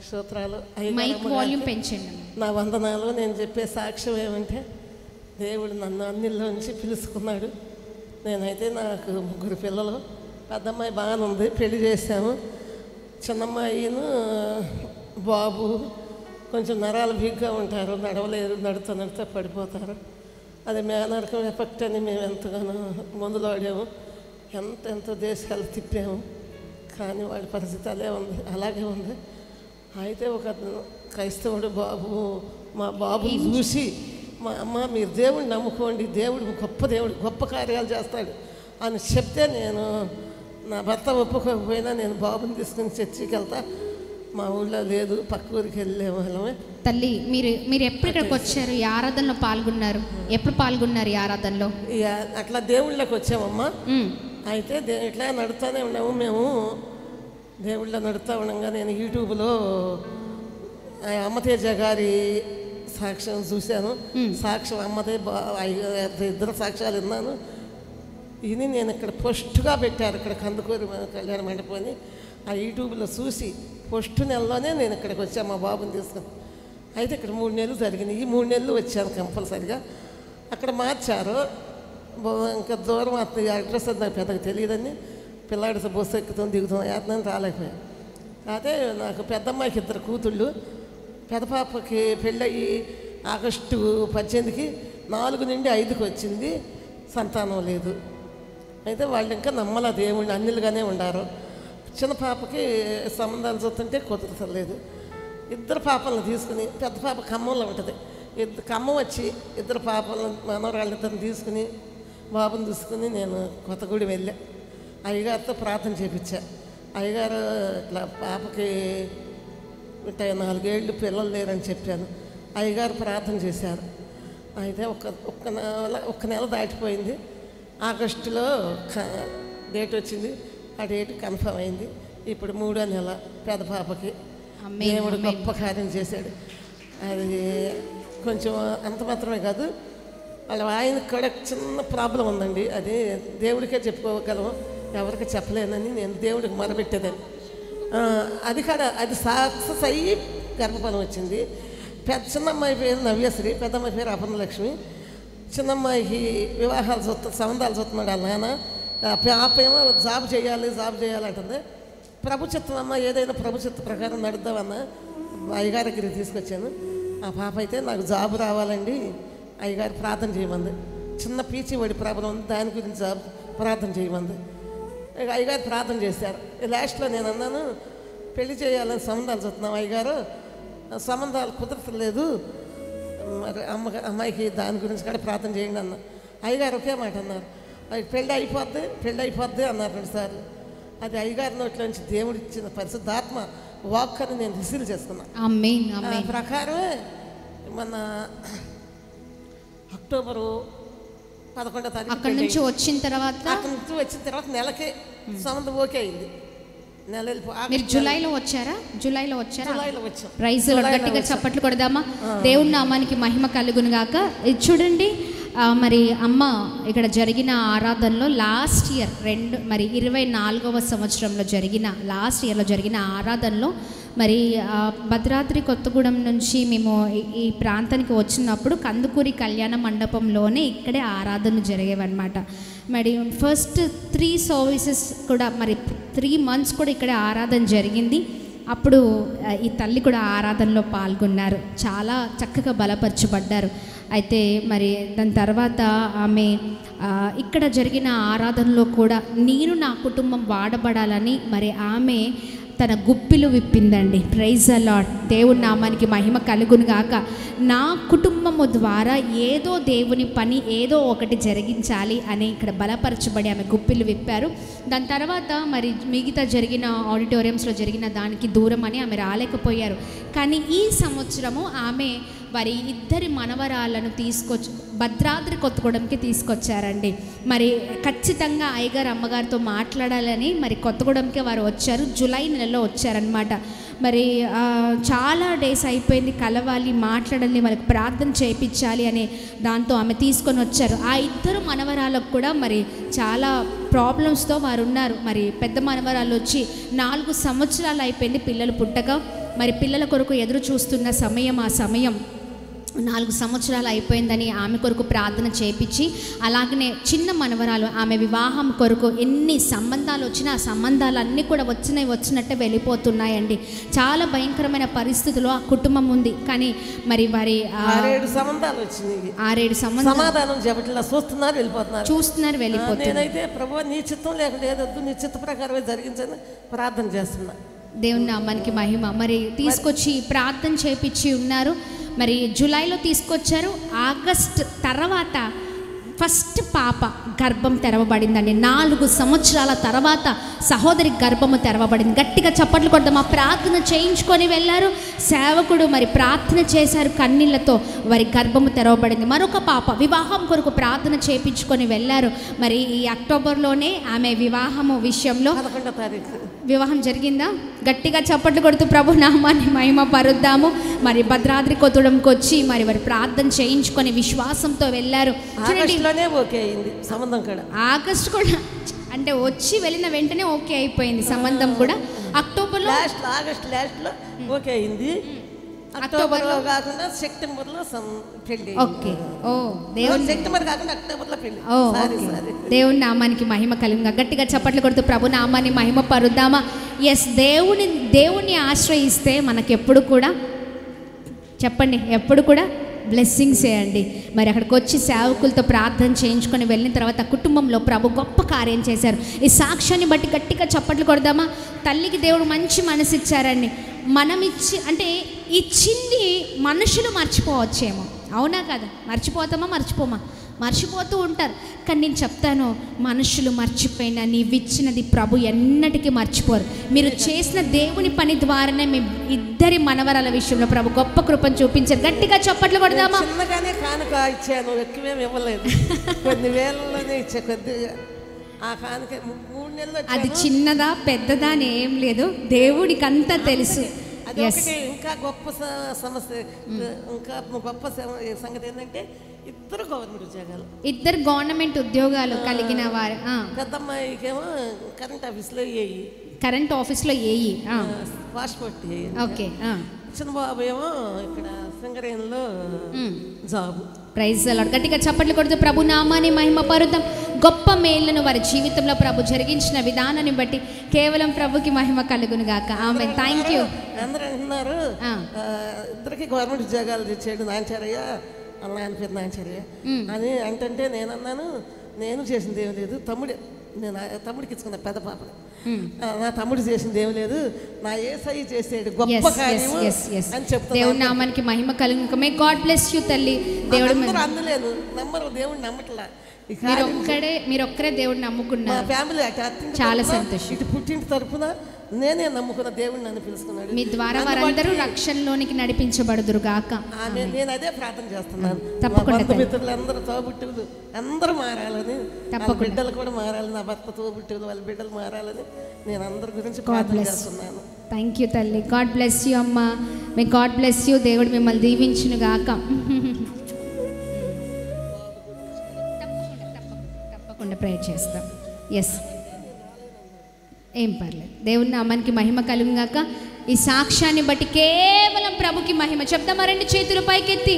నక్షత్రాలు mic volume పెంచండి. నా వందనాలు. నేను చెప్పే సాక్ష్యం ఏమంటే దేవుడు నన్ను అన్నిల్లో నుంచి పిలుచుకున్నాడు. నేనైతే నాకు 3 పిల్లలు. పెద్దమ్మాయి బాగానే ఉంది, పెళ్లి చేశాము. చిన్నమ్మాయిను బాబు కొంచెం నరాలు వీక్గా ఉంటారు, నడవలేరు, నడుతూ పడిపోతారు. అది మేనరకం ఎఫెక్ట్ అని మేము ఎంతగానో మందులు వాడాము, ఎంతో దేశాలు తిప్పాము. కానీ వాడి పరిస్థితి అలాగే ఉంది. అయితే ఒక క్రైస్తవుడు బాబు మా బాబుని చూసి, మా అమ్మ మీరు దేవుడిని నమ్ముకోండి, దేవుడు గొప్ప దేవుడు, గొప్ప కార్యాలు చేస్తాడు అని చెప్తే, నేను నా భర్త ఒప్పుకోకపోయినా నేను బాబుని తీసుకుని చర్చికి వెళ్తా. మా ఊళ్ళో లేదు, పక్క ఊరికి వెళ్ళే వాళ్ళమే. తల్లి మీరు ఎప్పుడు ఇక్కడికి వచ్చారు? ఈ ఆరాధనలో పాల్గొన్నారు? ఎప్పుడు పాల్గొన్నారు ఈ ఆరాధనలో? అట్లా దేవుళ్ళకి వచ్చామమ్మా. అయితే ఇట్లా నడుస్తూనే ఉన్నాము మేము. దేవుళ్ళ నడుస్తూ ఉండగా నేను యూట్యూబ్లో అమ్మతేజ గారి సాక్ష్యం చూశాను. సాక్ష్యం అమ్మదే, 2 సాక్ష్యాలు విన్నాను. ఇది నేను ఇక్కడ పోస్ట్గా పెట్టారు, ఇక్కడ కందుకూరి కళ్యాణ మండపాన్ని. ఆ యూట్యూబ్లో చూసి పోస్ట్ నెలలోనే నేను ఇక్కడికి వచ్చాను మా బాబుని తీసుకుని. అయితే ఇక్కడ 3 నెలలు జరిగినాయి. ఈ 3 నెలలు వచ్చాను కంపల్సరిగా. అక్కడ మార్చారు, ఇంకా దూరం అడ్రస్ అది నాకు పెద్దగా తెలియదని, పిల్లాడి బస్సు ఎక్కుతాం దిగుతాం యాత్నని రాలేకపోయాను. అయితే నాకు పెద్దమ్మాయికి 2 కూతుళ్ళు. పెద్ద పాపకి పెళ్ళయి ఆగస్టు 18కి 4 నుండి 5కి వచ్చింది, సంతానం లేదు. అయితే వాళ్ళు ఇంకా నమ్మల దేవుడిని, అన్నిలుగానే ఉండారు. చిన్న పాపకి సంబంధాలు చూస్తుంటే కుదరలేదు. 2 పాపలను తీసుకుని, పెద్ద పాప ఖమ్మంలో ఉంటుంది, ఖమ్మం వచ్చి 2 పాపలను మనవరాళ్ళిద్దరిని తీసుకుని బాబుని చూసుకుని నేను కొత్తగూడెం వెళ్ళా. అయ్యగారితో ప్రార్థన చేయించా. అయ్యగారు ఇట్లా పాపకి 4 ఏళ్ళు పిల్లలు లేరని చెప్పాను. అయ్యగారు ప్రార్థన చేశారు. అయితే ఒక్క నెల దాటిపోయింది. ఆగస్టులో డేట్ వచ్చింది. ఆ డేట్ కన్ఫర్మ్ అయింది. ఇప్పుడు 3వ నెల పెద్ద పాపకి. దేవుడు గొప్ప కార్యం చేశాడు. అది కొంచెం అంత మాత్రమే కాదు, వాళ్ళ ఆయనకు కూడా చిన్న ప్రాబ్లం ఉందండి. అది దేవుడికే చెప్పుకోగలము, ఎవరికి చెప్పలేనని నేను దేవుడికి మొరబెట్టేదాన్ని. అది కూడా అది సక్సెస్ అయ్యి గర్భఫలం వచ్చింది. చిన్నమ్మాయి పేరు నవ్యశ్రీ, పెద్దమ్మాయి పేరు అపర్ణలక్ష్మి. చిన్నమ్మాయికి వివాహాలు సంబంధాలు చూస్తున్నాడు వాళ్ళ నాన్న. పాప ఏమో జాబ్ చేయాలి అంటుంది. ప్రభుత్వం అమ్మ ఏదైనా ప్రభుత్వ ప్రకారం నడుద్దామన్నా అయ్యగారి దగ్గరికి తీసుకొచ్చాను. ఆ పాప అయితే నాకు జాబ్ రావాలండి అయ్యగారు ప్రార్థన చేయమంది. చిన్న పీచివాడి ప్రాబ్లం ఉంది, దాని గురించి జాబ్ ప్రార్థన చేయమంది. అయ్యగారు ప్రార్థన చేశారు. లాస్ట్లో నేను అన్నాను, పెళ్లి చేయాలని సంబంధాలు చూస్తున్నాం అయ్యగారు, సంబంధాలు కుదరట్లేదు, మరి అమ్మాయికి దాని గురించి కూడా ప్రార్థన చేయండి అన్న. అయ్యగారు ఒకే మాట అన్నారు, పెళ్ళి అయిపోద్ది అన్నారు 2 సార్లు. అది అయ్యగారి నోట్లోంచి దేవుడు ఇచ్చిన పరిశుద్ధాత్మ వాక్ అని నేను రిసీవ్ చేసుకున్నాను. ప్రకారమే మన అక్టోబరు 11వ తారీఖు అక్కడి నుంచి వచ్చిన తర్వాత నెలకే సంబంధం ఓకే అయింది. మీరు జూలైలో వచ్చారా? జూలైలో వచ్చాం. ప్రైజ్ గట్టిగా చప్పట్లు కొడదామా? దేవుని నామానికి మహిమ కలుగును గాక. ఇది చూడండి, మరి అమ్మ ఇక్కడ జరిగిన ఆరాధనలో లాస్ట్ ఇయర్ 24వ సంవత్సరంలో లాస్ట్ ఇయర్లో జరిగిన ఆరాధనలో మరి భద్రాద్రి కొత్తగూడెం నుంచి మేము ఈ ప్రాంతానికి వచ్చినప్పుడు కందుకూరి కళ్యాణ మండపంలోనే ఇక్కడే ఆరాధనలు జరిగేవన్నమాట. మరి ఫస్ట్ 3 సర్వీసెస్ కూడా మరి 3 months కూడా ఇక్కడే ఆరాధన జరిగింది. అప్పుడు ఈ తల్లి కూడా ఆరాధనలో పాల్గొన్నారు, చాలా చక్కగా బలపరచబడ్డారు. అయితే మరి దాని తర్వాత ఆమె ఇక్కడ జరిగిన ఆరాధనలో కూడా నేను నా కుటుంబం వాడబడాలని మరి ఆమె తన గుప్పిలు విప్పిందండి. Praise the Lord. దేవుని నామానికి మహిమ కలుగును గాక. నా కుటుంబము ద్వారా ఏదో దేవుని పని ఏదో ఒకటి జరిగించాలి అని ఇక్కడ బలపరచబడి ఆమె గుప్పిలు విప్పారు. దాని తర్వాత మరి మిగతా జరిగిన ఆడిటోరియంస్లో జరిగిన దానికి దూరం అని ఆమె రాలేకపోయారు. కానీ ఈ సంవత్సరము ఆమె వారి 2 మనవరాలను తీసుకొచ్చి భద్రాద్రి కొత్తగూడెంకి తీసుకొచ్చారండి. మరి ఖచ్చితంగా అయ్యగారు అమ్మగారితో మాట్లాడాలని మరి కొత్తగూడెంకి వారు వచ్చారు. జూలై నెలలో వచ్చారనమాట. మరి చాలా డేస్ అయిపోయింది, కలవాలి, మాట్లాడాలి, వాళ్ళకి ప్రార్థన చేయించాలి అనే దాంతో ఆమె తీసుకొని వచ్చారు. ఆ 2 మనవరాలకు కూడా మరి చాలా ప్రాబ్లమ్స్తో వారు ఉన్నారు. మరి పెద్ద మనవరాలు వచ్చి 4 సంవత్సరాలు అయిపోయింది పిల్లలు పుట్టక. మరి పిల్లల కొరకు ఎదురు చూస్తున్న సమయం, ఆ సమయం 4 సంవత్సరాలు అయిపోయిందని ఆమె కొరకు ప్రార్థన చేపించి, అలాగనే చిన్న మనవరాలు ఆమె వివాహం కొరకు ఎన్ని సంబంధాలు వచ్చినా ఆ సంబంధాలన్నీ కూడా వచ్చినట్టే వెళ్ళిపోతున్నాయండి. చాలా భయంకరమైన పరిస్థితుల్లో ఆ కుటుంబం ఉంది. కానీ మరి వారి 6-7 సంబంధాలు వచ్చినాయి. 6-7 సంబంధాలు సమాధానం చెప్పట్లా, చూస్తున్నారు వెళ్ళిపోతున్నారు. నేనైతే ప్రభువా నీ చిత్తం లేకుండా ఏదొద్దు, నీ చిత్త ప్రకారమే జరిగించని ప్రార్థన చేస్తున్నా. దేవుని నామానికి మహిమ. మరి తీసుకొచ్చి ప్రార్థన చేపించి ఉన్నారు. మరి జూలైలో తీసుకొచ్చారు. ఆగస్ట్ తర్వాత ఫస్ట్ పాప గర్భం తెరవబడిందండి. 4 సంవత్సరాల తర్వాత సహోదరి గర్భము తెరవబడింది. గట్టిగా చప్పట్లు కొడదాం. ఆ ప్రార్థన చేయించుకొని వెళ్ళారు. సేవకుడు మరి ప్రార్థన చేశారు కన్నీళ్లతో, వారి గర్భము తెరవబడింది. మరొక పాప వివాహం కొరకు ప్రార్థన చేయించుకొని వెళ్ళారు. మరి ఈ అక్టోబర్లోనే ఆమె వివాహము విషయంలో 11వ తారీఖు వివాహం జరిగిందా? గట్టిగా చప్పట్లు కొడుతూ ప్రభు నామాన్ని మహిమ పరుద్దాము. మరి భద్రాద్రి కొత్తడంకి వచ్చి మరి వారి ప్రార్థన చేయించుకొని విశ్వాసంతో వెళ్ళారు. ఆగస్ట్ కూడా అంటే వచ్చి వెళ్ళిన వెంటనే ఓకే అయిపోయింది సంబంధం కూడా. అక్టోబర్లో ఆగస్ట్ లాస్ట్లో ఓకే అయింది. అక్టోబర్లో కాకుండా సెప్టెంబర్లో పెళ్లి. ఓకే. ఓ దేవుని సెప్టెంబర్ కాకుండా అక్టోబర్లో పెళ్లి. దేవుని నామానికి మహిమ కలుగుగా. గట్టిగా చప్పట్లు కొడుతూ ప్రభు నామాన్ని మహిమ పరుద్దామా. ఎస్, దేవుని ఆశ్రయిస్తే మనకెప్పుడు కూడా చెప్పండి, ఎప్పుడు కూడా బ్లెస్సింగ్స్ చేయండి. మరి అక్కడికి వచ్చి సేవకులతో ప్రార్థన చేయించుకొని వెళ్ళిన తర్వాత కుటుంబంలో ప్రభు గొప్ప కార్యం చేశారు. ఈ సాక్ష్యాన్ని బట్టి గట్టిగా చప్పట్లు కొడదామా. తల్లికి దేవుడు మంచి మనసు ఇచ్చారండి. మనం అంటే ఇచ్చింది మనుషులు మర్చిపోవచ్చేమో, అవునా కదా? మర్చిపోతామా? మర్చిపోతూ ఉంటారు. కానీ నేను చెప్తాను, మనుషులు మర్చిపోయినా నీవిచ్చినది ప్రభు ఎన్నటికీ మర్చిపోరు. మీరు చేసిన దేవుని పని ద్వారానే మీ ఇద్దరి మనవరాల విషయంలో ప్రభు గొప్ప కృపను చూపించారు. గట్టిగా చప్పట్లు కొడదామా. చిన్నగానే కానుక ఇచ్చాను, ఎక్కువేమి ఇవ్వలేదు. కొన్ని వేలలోనే ఇచ్చా. కొద్దిగా ఆ కానుక 3 నెలలు. అది చిన్నదా పెద్దదా అని ఏం లేదు, దేవుడికి అంతా తెలుసు. ఇంకా గొప్ప సమస్య, ఇంకా గొప్ప సంగతి ఏంటంటే ఇద్దరు గవర్నమెంట్ ఉద్యోగాలు కలిగిన వారు. పెద్దమ్మాయికేమో కరెంట్ ఆఫీస్లో ఏఈ పాస్పోర్ట్. ఓకే. చిన్న బాబు ఏమో ఇక్కడ సింగరేణిలో జాబ్. Praise lord. గట్టిగా చప్పట్లు కొడుతూ ప్రభు నామాన్ని మహిమ పరుద్దాం. గొప్ప మేళ్లను వారి జీవితంలో ప్రభు జరిగించిన విధానాన్ని బట్టి కేవలం ప్రభుకి మహిమ కలుగును గాక. ఆమె థ్యాంక్ యూ. అందరూ అంటున్నారు ఇద్దరికి గవర్నమెంట్ ఉద్యోగాలు తెచ్చాడు నాంచారయ్య, అలా ఆయన పేరు నాంచారయ్య అని అంటే నేనన్నాను, నేను చేసింది ఏం లేదు, నేను తమ్ముడికి ఇచ్చుకున్నా పెద్ద పాపని. నా తమ్ముడు చేసింది ఏం లేదు, నా యేసయ్య చేసేది గొప్ప కార్యం అని చెప్తాను. దేవుని నామానికి మహిమ కలుగును. మే గాడ్ బ్లెస్ యు తల్లి. దేవుడు అందలేదు, నమ్మరు, దేవుడు నమ్మట్లా. మీరొక్కరే దేవుడిని నమ్ముకున్నారు. ఫ్యామిలీ చాలా సంతోషం. ఇటు పుట్టింటి తరపున నేనే నమ్ముకున్న దేవుడిని నన్ను పిలుచుకున్నాడు. మీ ద్వారా వారందరూ రక్షణలోనికి నడిపించబడుదురు గాక. నేను అదే ప్రార్థన చేస్తున్నాను. తప్పకుండా మిత్రులందరూ తోబుట్టువులు అందరూ మారాలని, బిడ్డలు కూడా మారాలని, నా భర్త తోబుట్టువులు వాళ్ళ బిడ్డలు మారాలని నేను అందరి గురించి ప్రార్థన చేస్తున్నాను. థ్యాంక్ యూ తల్లి. గాడ్ బ్లెస్ యూ అమ్మ. May God bless you. దేవుడు మిమ్మల్ని దీవించును గాక. తప్పకుండా ప్రేయర్ చేస్తాం. ఎస్, ఏం పర్లేదు. దేవుని నామానికి మహిమ కలుగుగాక. ఈ సాక్ష్యాన్ని బట్టి కేవలం ప్రభుకి మహిమ చెప్తామా. 2 చేతులు పైకెత్తి